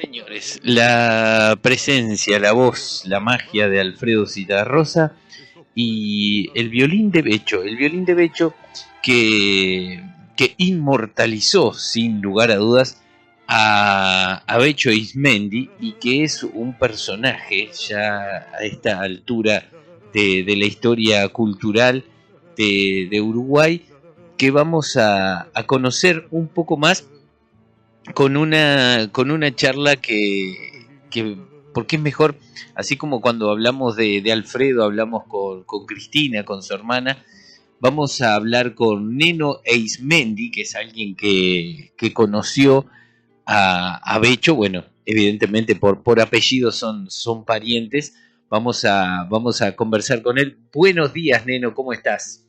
Señores, la presencia, la voz, la magia de Alfredo Zitarrosa y el violín de Becho que inmortalizó sin lugar a dudas a Becho Ismendi y que es un personaje ya a esta altura de la historia cultural de Uruguay que vamos a conocer un poco más con una charla que porque es mejor, así como cuando hablamos de Alfredo, hablamos con Cristina, con su hermana, vamos a hablar con Neno Eismendi, que es alguien que conoció a Becho, bueno, evidentemente por apellido son parientes, vamos a conversar con él. Buenos días, Neno, ¿cómo estás?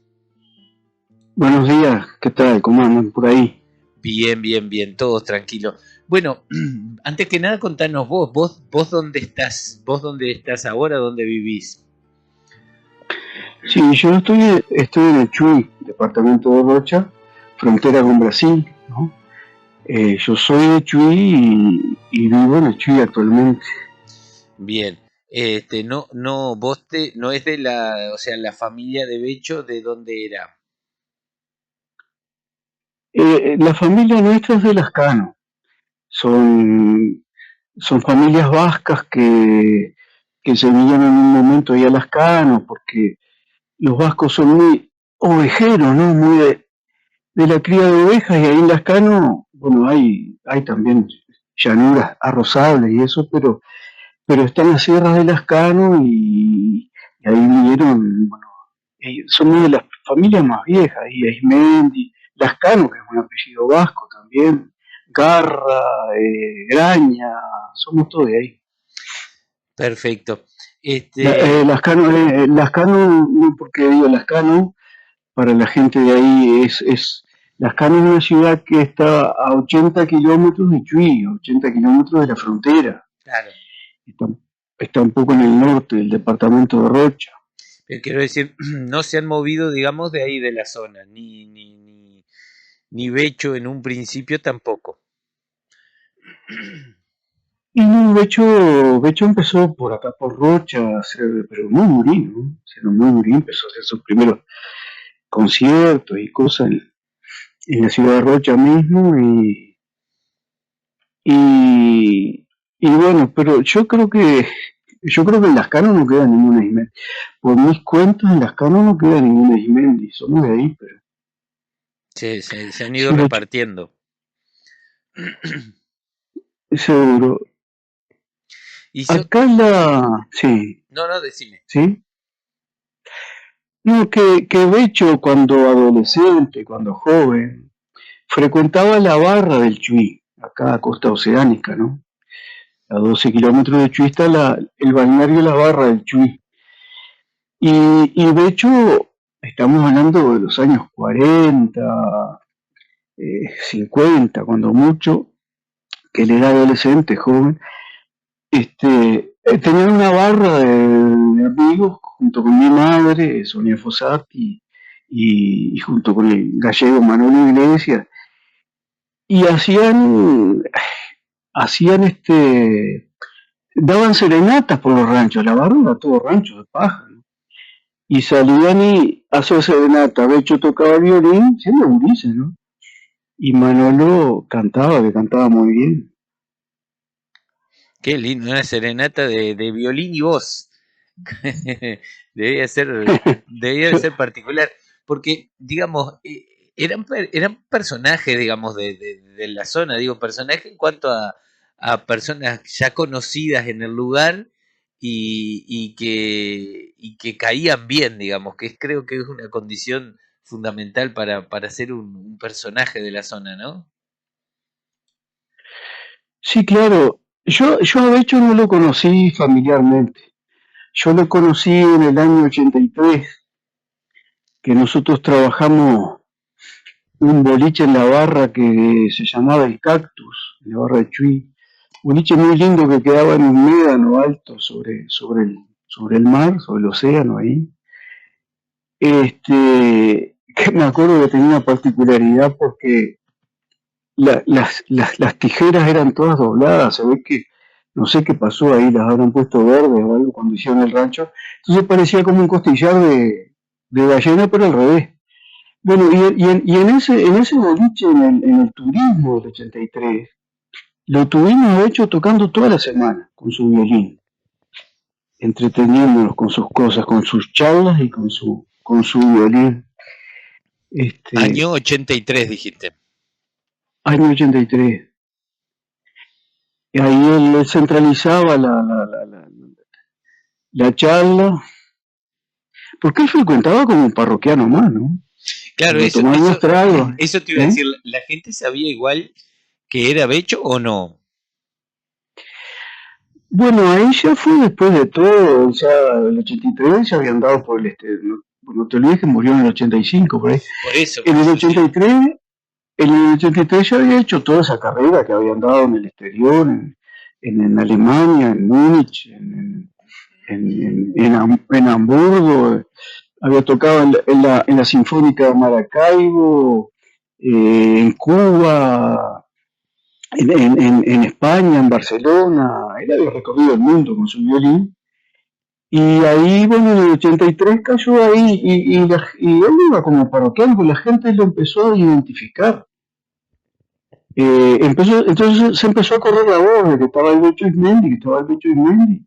Buenos días, ¿qué tal? ¿Cómo andan por ahí? Bien, bien, bien, todos tranquilos. Bueno, antes que nada contanos vos vos dónde estás ahora, dónde vivís. Sí, yo estoy en el Chuy, departamento de Rocha, frontera con Brasil, ¿no? Yo soy de Chuy y vivo en el Chuy actualmente. Bien, no es de la, o sea, la familia de Becho, ¿de dónde era? La familia nuestra es de Lascano, son, son familias vascas que se vinieron en un momento ahí a Lascano, porque los vascos son muy ovejeros, ¿no? Muy de la cría de ovejas y ahí en Lascano, bueno, hay también llanuras arrozables y eso, pero están las sierras de Lascano y ahí vinieron, bueno, son una de las familias más viejas, y Aismendi, Lascano, que es un apellido vasco también, Garra, Graña, somos todos de ahí. Perfecto. Este, Lascano, no porque digo Lascano, para la gente de ahí Lascano es una ciudad que está a 80 kilómetros de Chuy, a 80 kilómetros de la frontera. claro, Está, está un poco en el norte del departamento de Rocha. quiero decir, no se han movido, digamos, de ahí de la zona, ni Becho en un principio tampoco. Y Becho empezó por acá por Rocha, pero muy gurí, ¿no? Siendo muy gurí, empezó a hacer sus primeros conciertos y cosas en la ciudad de Rocha mismo y, y bueno, pero yo creo que en Lascano no queda ninguna Ismendi. Por mis cuentas, en Lascano no queda ninguna Ismendi, somos de ahí, pero Se han ido sí, repartiendo. seguro. Y yo, Acá sí, no, no, decime. sí. No, que Becho cuando adolescente, cuando joven, frecuentaba la barra del Chuy, acá costa oceánica, ¿no? A 12 kilómetros de Chuy está el balneario La Barra del Chuy. Y de hecho, estamos hablando de los años 40, 50, cuando mucho, que él era adolescente, joven, tenía una barra de amigos junto con mi madre, Sonia Fossati, y junto con el gallego Manuel Iglesias, y hacían daban serenatas por los ranchos, la barra era todo rancho de paja, ¿no? Y salían y hacían serenata, Becho tocaba el violín, siendo gurises, ¿no? Y Manolo cantaba, que cantaba muy bien. Qué lindo, una serenata de violín y voz. debía debía Yo, ser particular, porque, digamos, eran personajes, digamos, de la zona, digo, personajes en cuanto a personas ya conocidas en el lugar y que caían bien, digamos, que creo que es una condición fundamental para ser un personaje de la zona, ¿no? sí, claro, yo a Becho no lo conocí familiarmente. Yo lo conocí en el año 83, que nosotros trabajamos un boliche en la barra que se llamaba El Cactus, en la barra de Chuy. Un boliche muy lindo que quedaba en un médano alto sobre el mar, sobre el océano ahí. Que me acuerdo que tenía una particularidad porque las tijeras eran todas dobladas, se ve que no sé qué pasó ahí, las habrán puesto verdes o algo cuando hicieron el rancho, entonces parecía como un costillar de ballena, pero al revés. Bueno, en ese boliche, en el turismo del 83, lo tuvimos hecho tocando toda la semana con su violín, entreteniéndonos con sus cosas, con sus charlas y con su violín. Año 83, dijiste. Año 83. Y ahí él centralizaba la charla, porque él frecuentaba como un parroquiano más, ¿no? Claro, Cuando tomaba unos tragos. eso te iba a decir, ¿la gente sabía igual que era Becho o no? Bueno, ahí ya fue después de todo, ya el 83 ya habían dado por el no te olvides que murió en el 85, por ahí. Por eso. En el 83, en el 83 ya había hecho toda esa carrera que habían dado en el exterior, en Alemania, en Múnich, en Hamburgo, había tocado en la Sinfónica de Maracaibo, en Cuba, en España, en Barcelona, él había recorrido el mundo con su violín. Y ahí, bueno, en el 83 cayó ahí y él iba como parroquiano, pues la gente lo empezó a identificar. Entonces se empezó a correr la voz de que estaba el Becho Ismendi, que estaba el Becho Ismendi.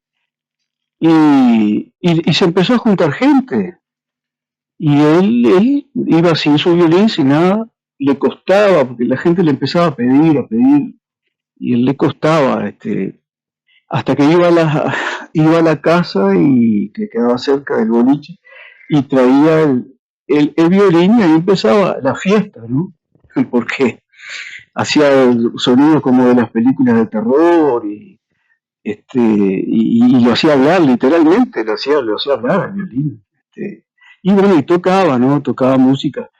Y se empezó a juntar gente. Y él iba sin su violín, sin nada, le costaba, porque la gente le empezaba a pedir, y él le costaba, hasta que iba a la casa y que quedaba cerca del boliche, y traía el violín y ahí empezaba la fiesta, ¿no? Porque hacía sonidos como de las películas de terror y lo hacía hablar, literalmente, lo hacía hablar al violín. Y bueno, y tocaba, ¿no? Tocaba música.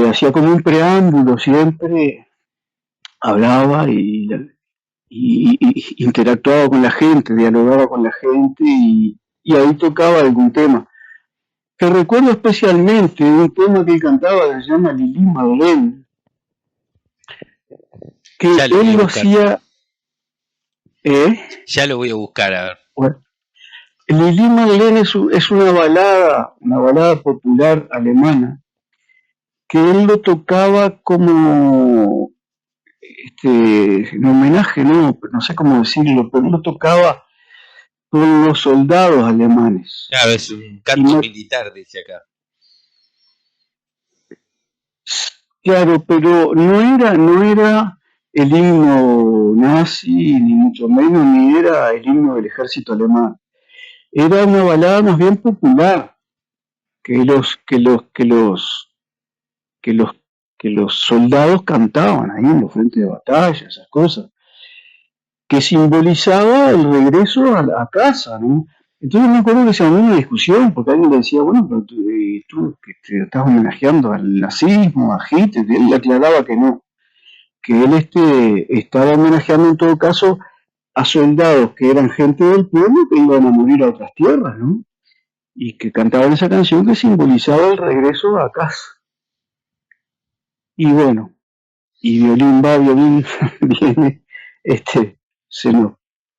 Hacía como un preámbulo, siempre hablaba y interactuaba con la gente, dialogaba con la gente y ahí tocaba algún tema. Que recuerdo especialmente un tema que él cantaba que se llama Lili Marlene, que él lo hacía. Ya lo voy a buscar, a ver. Bueno, Lili Marlene es una balada popular alemana, que él lo tocaba como en homenaje, no sé cómo decirlo, pero él lo tocaba con los soldados alemanes. Claro, es un canto militar, dice acá. Claro, pero no era el himno nazi, ni mucho menos, ni era el himno del ejército alemán. Era una balada más bien popular, que los soldados cantaban ahí en los frentes de batalla, esas cosas, que simbolizaba el regreso a casa, ¿no? Entonces me acuerdo que se armó una discusión, porque alguien le decía, bueno, pero tú que te estás homenajeando al nazismo, a Hitler, y él aclaraba que no, que él estaba homenajeando en todo caso a soldados que eran gente del pueblo que iban a morir a otras tierras, ¿no? Y que cantaban esa canción que simbolizaba el regreso a casa. Y bueno, y violín va, violín viene, se nos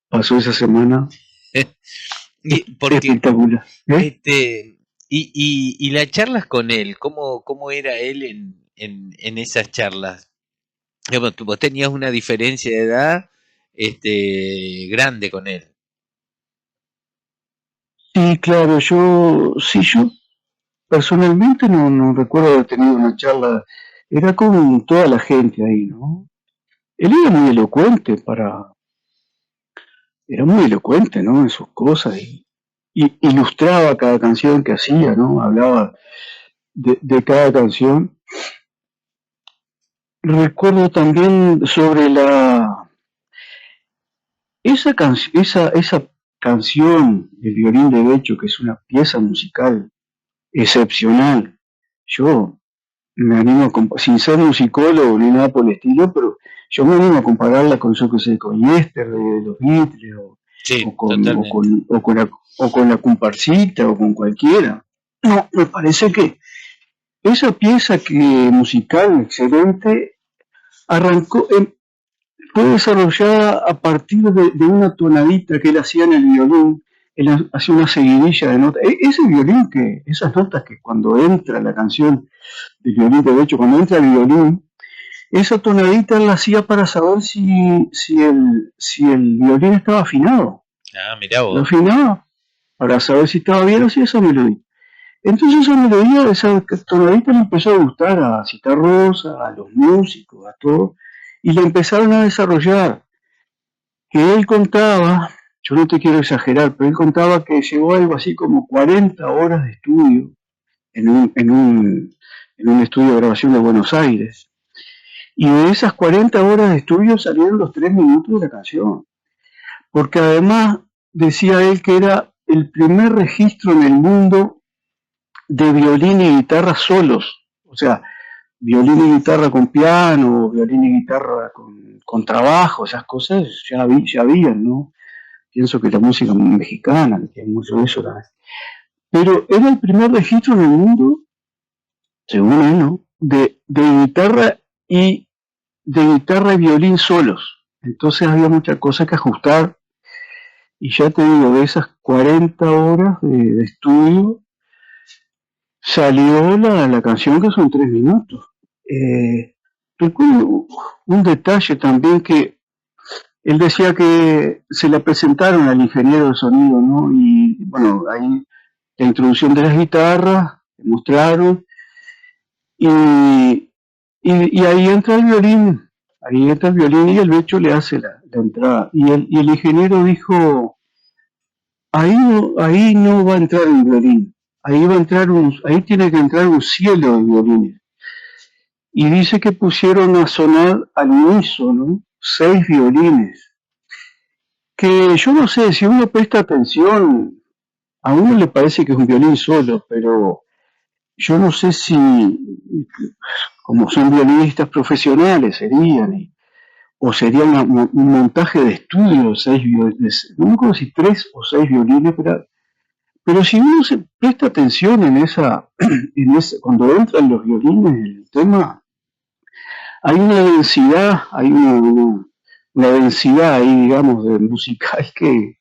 pasó esa semana. Espectacular. Y las charlas con él, ¿cómo era él en esas charlas? Vos tenías una diferencia de edad grande con él. Sí, claro, yo personalmente no recuerdo haber tenido una charla, era con toda la gente ahí, ¿no? Él era muy elocuente ¿no? En sus cosas y ilustraba cada canción que hacía, ¿no? Hablaba de cada canción. Recuerdo también sobre esa canción, El violín de Becho, que es una pieza musical excepcional. Yo me animo sin ser musicólogo ni nada por el estilo, pero yo me animo a compararla con, yo que sé, con Yester de los Beatles o con la comparsita o con cualquiera. No, me parece que esa pieza musical excelente arrancó, fue desarrollada a partir de una tonadita que él hacía en el violín. Él hacía una seguidilla de notas. Ese violín esas notas que cuando entra la canción del violín, de hecho, cuando entra el violín, esa tonadita él la hacía para saber si el violín estaba afinado. Ah, mirá Lo vos. afinaba para saber si estaba bien o si esa melodía. Entonces esa melodía, esa tonadita le empezó a gustar a Citarrosa, a los músicos, a todos, y le empezaron a desarrollar. Que él contaba, yo no te quiero exagerar, pero él contaba que llevó algo así como 40 horas de estudio en un estudio de grabación de Buenos Aires. Y de esas 40 horas de estudio salieron los 3 minutos de la canción. Porque además decía él que era el primer registro en el mundo de violín y guitarra solos. O sea, violín y guitarra con piano, violín y guitarra con trabajo, esas cosas ya habían, ¿no? Pienso que la música mexicana, que hay mucho de eso también. Pero era el primer registro en el mundo, según él, ¿no? De guitarra y violín solos. Entonces había muchas cosas que ajustar. Y ya te digo, de esas 40 horas de estudio, salió la canción que son 3 minutos. Recuerdo un detalle también que él decía que se le presentaron al ingeniero de sonido, ¿no? Y bueno, ahí la introducción de las guitarras, mostraron, y ahí entra el violín y el Becho le hace la entrada. Y el ingeniero dijo, ahí no va a entrar un violín, ahí tiene que entrar un cielo de violines. Y dice que pusieron a sonar al unísono 6 violines, que yo no sé, si uno presta atención, a uno le parece que es un violín solo, pero yo no sé si, como son violinistas profesionales, o sería un montaje de estudio, 6 violines, no me acuerdo si 3 o 6 violines, pero si uno se presta atención cuando entran los violines en el tema, hay una densidad, una densidad ahí, digamos, de musical que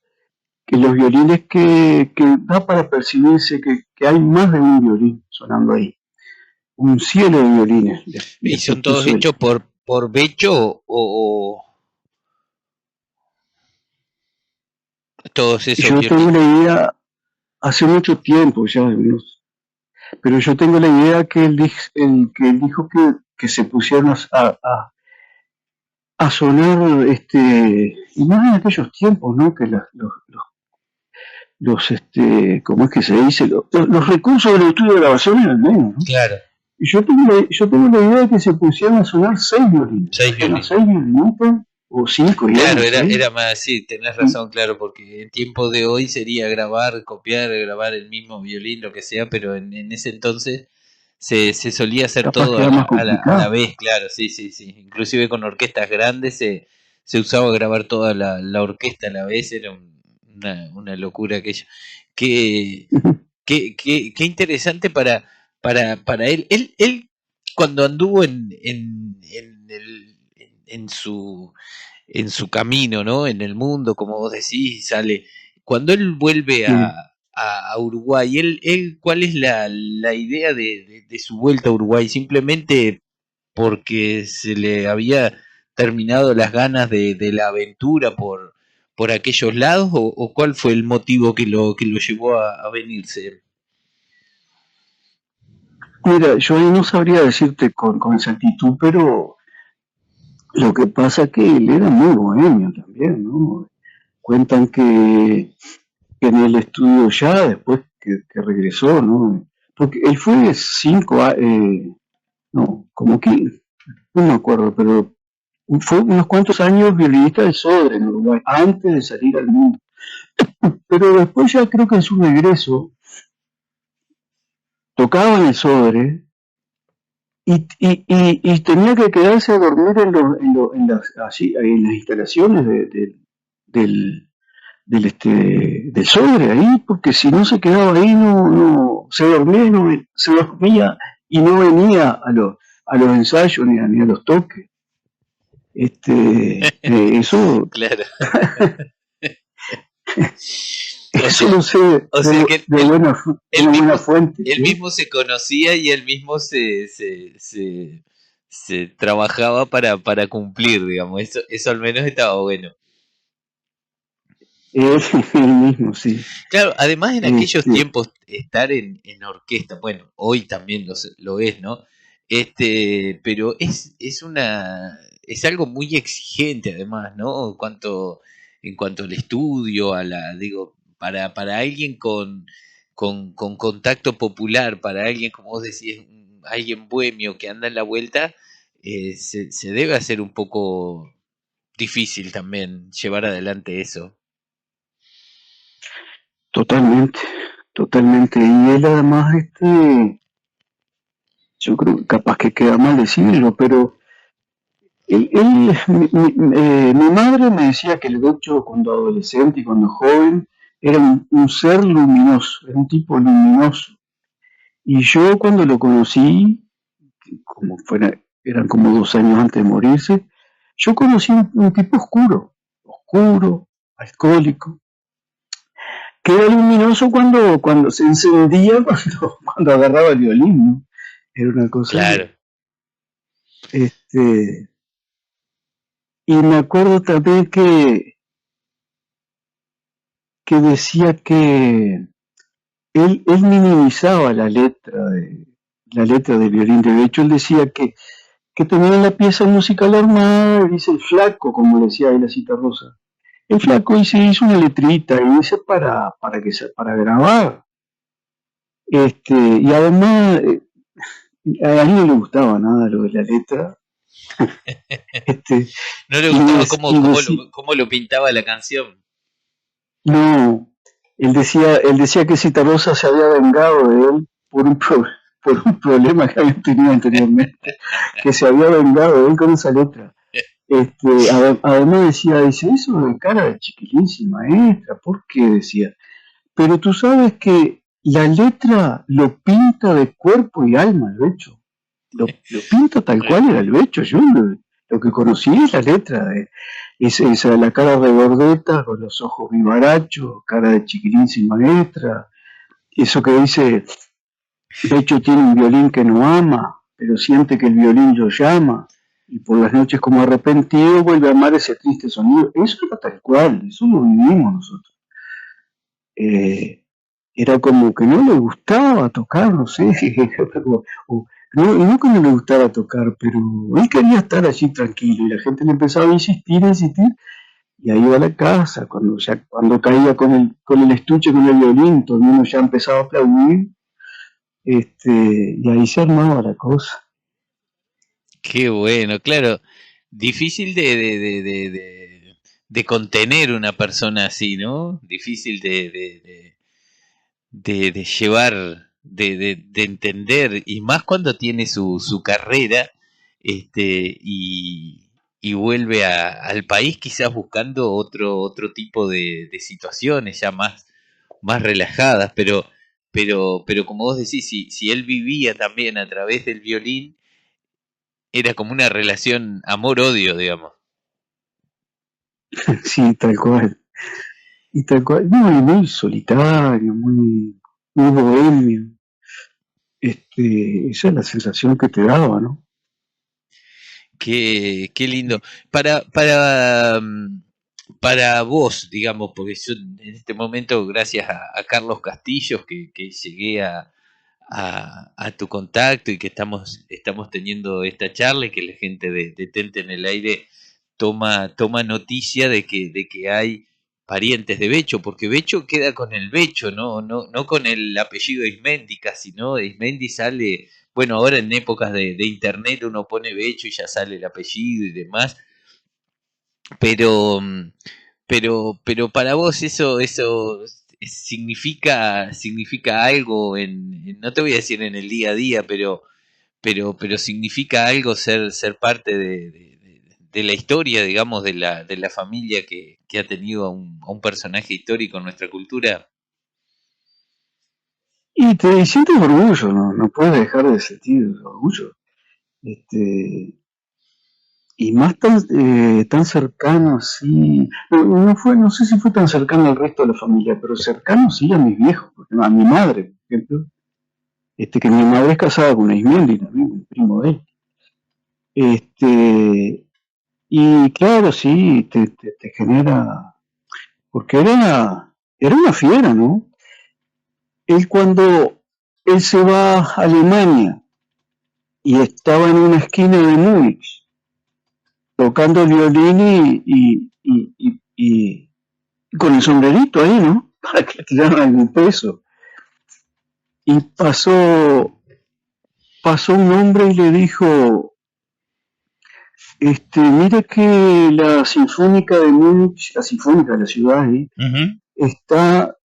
los violines que da para percibirse que hay más de un violín sonando ahí. Un cielo de violines. ¿Y son todos hechos por Becho o todos esos Yo tengo violines? la idea, hace mucho tiempo ya, pero yo tengo la idea que él dijo que se pusieron a sonar, y más en aquellos tiempos, ¿no? Que ¿cómo es que se dice? Los recursos del estudio de grabación eran menos, ¿no? Claro. Y yo tengo la idea de que se pusieron a sonar 6 violines. 6 violines. 6 violines o 5. Claro, era más, sí, tenés razón, claro, porque en tiempo de hoy sería grabar, copiar, grabar el mismo violín, lo que sea, pero en ese entonces se solía hacer Capaz todo que era más a la complicado. vez, claro, sí. Inclusive con orquestas grandes se usaba grabar toda la orquesta a la vez, era una locura aquello. Qué, qué interesante para él. Él cuando anduvo en su camino, ¿no? En el mundo, como vos decís, sale. Cuando él vuelve a Uruguay, ¿cuál es la idea de su vuelta a Uruguay? ¿Simplemente porque se le había terminado las ganas de la aventura por aquellos lados? ¿O cuál fue el motivo que lo llevó a venirse? Mira, yo ahí no sabría decirte con exactitud, pero lo que pasa es que él era muy bohemio también, ¿no? Cuentan que en el estudio ya, después que regresó, ¿no? Porque él fue 5 no, como que, no me acuerdo, pero fue unos cuantos años violinista del Sodre en Uruguay, antes de salir al mundo. Pero después ya creo que en su regreso tocaba en el Sodre y tenía que quedarse a dormir en las instalaciones del, del Sodre ahí, porque si no se quedaba ahí, se dormía y no venía a los ensayos ni a los toques. Eso, Claro. O eso sea, lo sé o sea que de él mismo, buena fuente, él ¿sí? mismo se conocía y él mismo se trabajaba para cumplir, digamos. Eso al menos estaba bueno. Él, él mismo, sí. Claro, además en aquellos Este, tiempos estar en orquesta, bueno, hoy también lo es, ¿no? Pero es algo muy exigente además, ¿no? En cuanto al estudio, digo, para alguien con contacto popular, para alguien, como vos decís, alguien bohemio que anda en la vuelta, se debe hacer un poco difícil también llevar adelante eso. totalmente, totalmente. Y él además, yo creo que capaz que queda mal decirlo, pero mi madre me decía que el Becho cuando adolescente y cuando joven era un ser luminoso, era un tipo luminoso. Y yo cuando lo conocí, como fuera, eran como 2 años antes de morirse, yo conocí un tipo oscuro, oscuro, alcohólico, que era luminoso cuando se encendía, cuando agarraba el violín, ¿no? Era una cosa Claro. que, este, y me acuerdo también que decía que él minimizaba la letra de violín. De hecho, él decía que tenía la pieza musical armada, dice el flaco, como le decía ahí la cita rosa. El flaco y se hizo una letrita, y dice para grabar. Y además, a él no le gustaba nada lo de la letra. Este, No le y, gustaba y decía, cómo lo pintaba la canción. no, él decía que Citarrosa se había vengado de él por un problema que había tenido anteriormente, que se había vengado de él con esa letra. Además dice, eso de cara de chiquilín sin maestra, ¿por qué? Decía, pero tú sabes que la letra lo pinta de cuerpo y alma el Becho. Lo pinta tal cual era el Becho. Yo lo que conocí es la letra. Esa de la cara regordeta, con los ojos vivarachos, cara de chiquilín sin maestra. Eso que dice, Becho tiene un violín que no ama, pero siente que el violín lo llama. Y por las noches como arrepentido vuelve a amar ese triste sonido. Eso era tal cual, eso lo vivimos nosotros. Eh, Era como que no le gustaba tocar, no sé, no, y no que no le gustaba tocar, pero él quería estar allí tranquilo y la gente le empezaba a insistir, y ahí iba a la casa, cuando caía con el estuche, con el violín, todo el mundo ya empezaba a aplaudir, y ahí se armaba la cosa. Qué bueno, claro. Difícil de contener una persona así, ¿no? Difícil de llevar, de entender, y más cuando tiene su carrera, y vuelve al país quizás buscando otro tipo de situaciones ya más relajadas, pero como vos decís, si él vivía también a través del violín, era como una relación amor-odio, digamos. Sí, tal cual. Y tal cual, muy, muy solitario, muy bohemio. Esa es la sensación que te daba, ¿no? Qué lindo. Para vos, digamos, porque yo en este momento, gracias a Carlos Castillos, que llegué a tu contacto y que estamos teniendo esta charla y que la gente de Tente en el Aire toma noticia de que hay parientes de Becho, porque Becho queda con el Becho, no con el apellido Ismendi casi, ¿no? Ismendi sale, bueno, ahora en épocas de internet uno pone Becho y ya sale el apellido y demás, pero, pero para vos eso significa algo no te voy a decir en el día a día, pero significa algo ser parte de la historia, digamos, de la familia que ha tenido a un personaje histórico en nuestra cultura. Y te sientes orgullo, ¿no? No puedes dejar de sentir orgullo. Este, y más tan cercano así, no sé si fue tan cercano al resto de la familia, pero cercano sí a mis viejos, a mi madre, por ejemplo, que mi madre es casada con Aismendi también, un primo de él. Y claro, sí, te genera, porque era una fiera, ¿no? Cuando él se va a Alemania y estaba en una esquina de Múnich, tocando el violín y con el sombrerito ahí, ¿no? Para que le tiraran algún peso. Y pasó un hombre y le dijo, mire que la Sinfónica de Múnich, la Sinfónica de la ciudad ahí, está,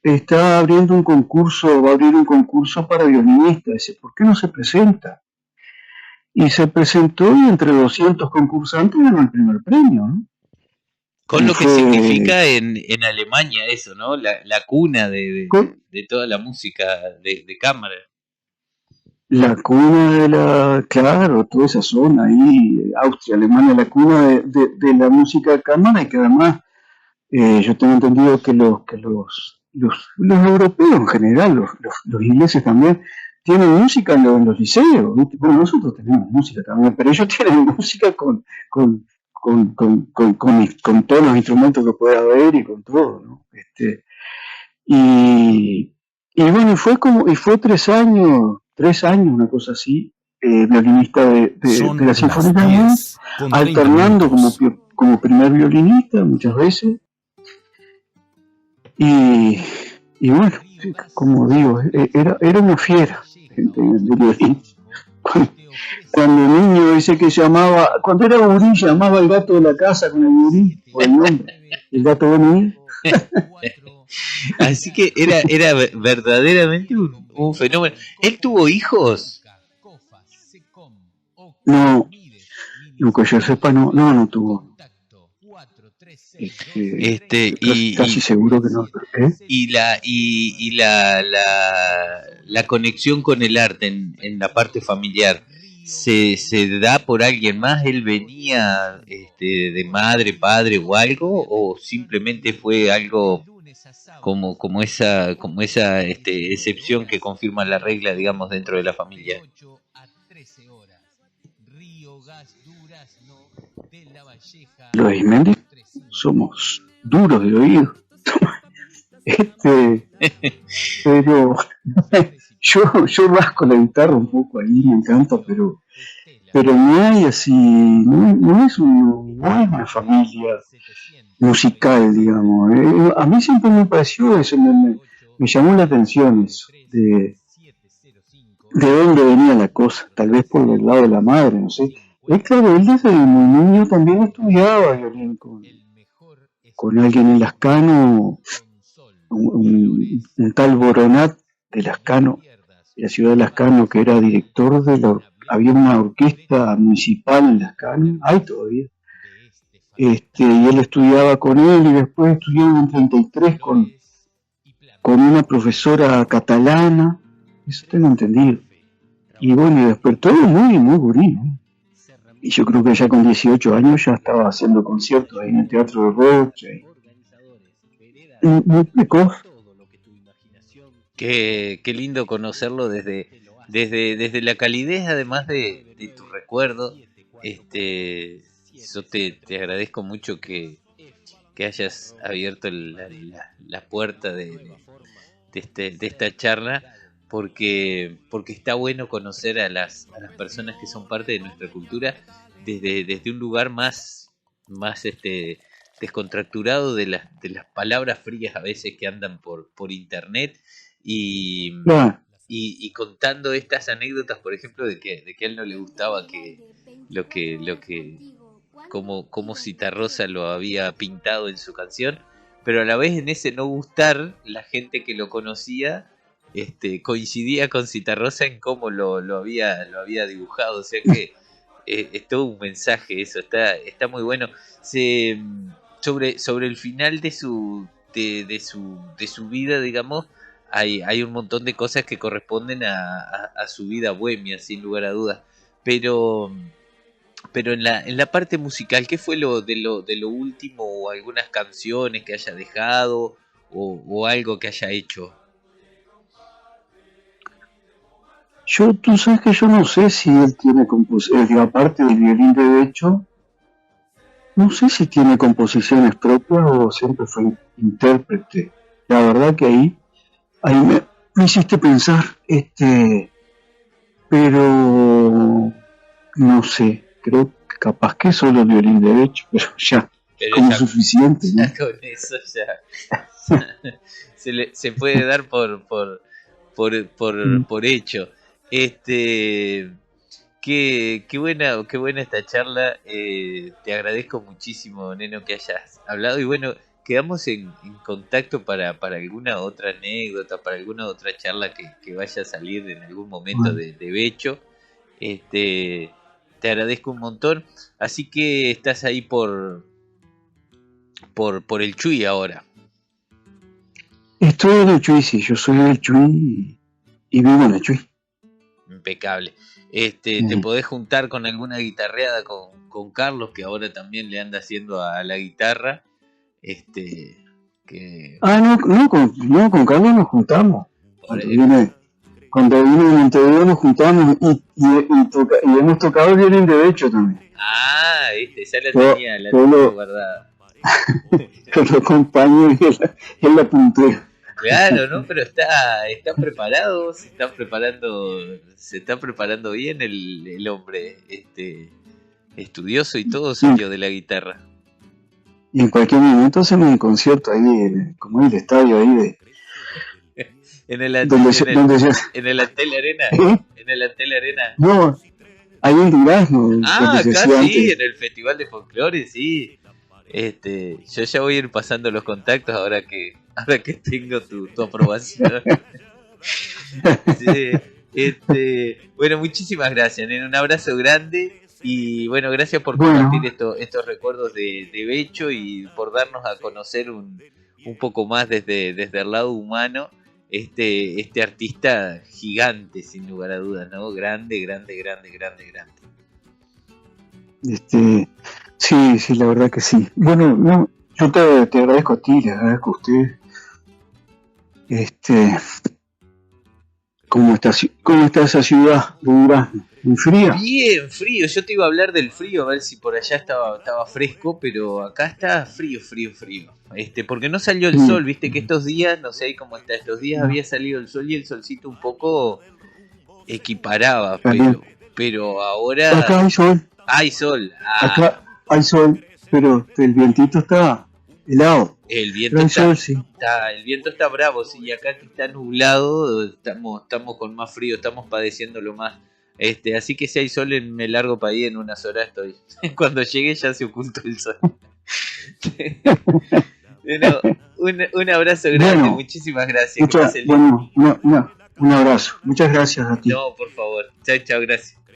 está abriendo un concurso, va a abrir un concurso para violinistas. Dice, ¿por qué no se presenta? Y se presentó y entre 200 concursantes ganó el primer premio, ¿no? Con lo que significa en Alemania eso, ¿no? La cuna de toda la música de cámara. La cuna claro, toda esa zona ahí, Austria, Alemania, la cuna de la música de cámara y que además yo tengo entendido que los europeos en general, los ingleses también, tienen música en los liceos, ¿viste? Bueno, nosotros tenemos música también, pero ellos tienen música con todos los instrumentos que pueda haber y con todo, ¿no? Y bueno, y fue 3 años, una cosa así, violinista de la Sinfónica de Múnich, alternando como primer violinista muchas veces. Y bueno, como digo, era una fiera de violín. Cuando niño dice que cuando era gurí llamaba al gato de la casa con el gurí, por el nombre, el gato bonito. Así que era verdaderamente un fenómeno. ¿Él tuvo hijos? No, que yo sepa, no tuvo. Casi seguro que no. Y la conexión con el arte en la parte familiar se da por alguien más. ¿Él venía de madre, padre o algo, o simplemente fue algo como esa excepción que confirma la regla, digamos, dentro de la familia? Los Aismendi somos duros de oído. Pero yo rasco la guitarra un poco ahí, me encanta, pero no hay así, no es una familia musical, digamos. A mí siempre me pareció eso, me llamó la atención eso, de dónde venía la cosa, tal vez por el lado de la madre, no sé. Es claro, él desde muy niño también estudiaba violín con alguien en Lascano, un tal Boronat de Lascano, de la ciudad de Lascano, que era director había una orquesta municipal en Lascano, hay todavía. Y él estudiaba con él y después estudió en el 33 con una profesora catalana, eso tengo entendido. Y bueno, y después todo muy, muy gurí, ¿no? Y yo creo que ya con 18 años ya estaba haciendo conciertos ahí en el Teatro de Rocha. Muy precoz. Qué lindo conocerlo desde la calidez, además de tu recuerdo. Yo te agradezco mucho que hayas abierto la puerta de esta charla, porque está bueno conocer a las personas que son parte de nuestra cultura desde un lugar más descontracturado de las palabras frías a veces que andan por internet, y contando estas anécdotas, por ejemplo, de que a él no le gustaba como Citarrosa lo había pintado en su canción, pero a la vez en ese no gustar, la gente que lo conocía coincidía con Citarrosa en cómo lo había dibujado. O sea que es todo un mensaje eso, está muy bueno. Sobre el final de su vida, digamos, hay un montón de cosas que corresponden a su vida bohemia, sin lugar a dudas, pero pero en la parte musical, ¿qué fue de lo último o algunas canciones que haya dejado o algo que haya hecho? Tú sabes que yo no sé si él tiene composiciones, aparte del violín de hecho, no sé si tiene composiciones propias o siempre fue intérprete. La verdad que ahí me hiciste pensar, pero no sé, creo que capaz que solo violín de hecho, pero ya Pero como ya, suficiente, ¿no? ya con eso ya se puede dar por hecho. Este, qué buena esta charla. Te agradezco muchísimo, Neno, que hayas hablado. Y bueno, quedamos en contacto para alguna otra anécdota, para alguna otra charla que vaya a salir en algún momento Bueno, de Becho. Este, te agradezco un montón. Así que estás ahí por el Chuy ahora. estoy en el Chuy, sí, yo soy del Chuy y vivo en el Chuy. Impecable. Te podés juntar con alguna guitarreada con Carlos, que ahora también le anda haciendo a la guitarra. Este, que Con Carlos nos juntamos. ahora, Cuando vine de Montevideo nos juntamos y hemos tocado el violín de hecho también. ya la Yo tenía guardada. lo acompaño y él la puntea. Claro, ¿no? Pero está preparado, se está preparando bien el hombre, estudioso y todo salió de la guitarra. Y en cualquier momento hacemos un concierto ahí, como el estadio ahí de en el Antel Arena, en el Antel Arena. No, ahí en Durazno. Acá sí, en el Festival de Folclore, sí. Yo ya voy a ir pasando los contactos ahora que tengo tu aprobación. Sí, bueno, muchísimas gracias, Neno, un abrazo grande y bueno, gracias por compartir estos recuerdos de Becho y por darnos a conocer un poco más desde el lado humano este artista gigante, sin lugar a dudas, ¿no? Grande. Sí, la verdad que sí. Bueno, no, yo te agradezco a ti, le agradezco a usted. ¿Cómo está esa ciudad de Durazno? ¿Muy fría? Bien frío, yo te iba a hablar del frío, a ver si por allá estaba fresco, pero acá está frío. Porque no salió el sol, viste que estos días, no sé ahí cómo está, estos días había salido el sol y el solcito un poco equiparaba, pero ahora... Acá hay sol. Hay sol. Acá hay sol, pero el vientito está helado. El viento el viento está bravo, sí, y acá que está nublado, estamos con más frío, estamos padeciéndolo más. Así que si hay sol me largo para ahí en unas horas estoy. Cuando llegue ya se ocultó el sol. Bueno, un abrazo grande, muchísimas gracias. Un abrazo. Muchas gracias a ti. No, por favor. Chao, gracias.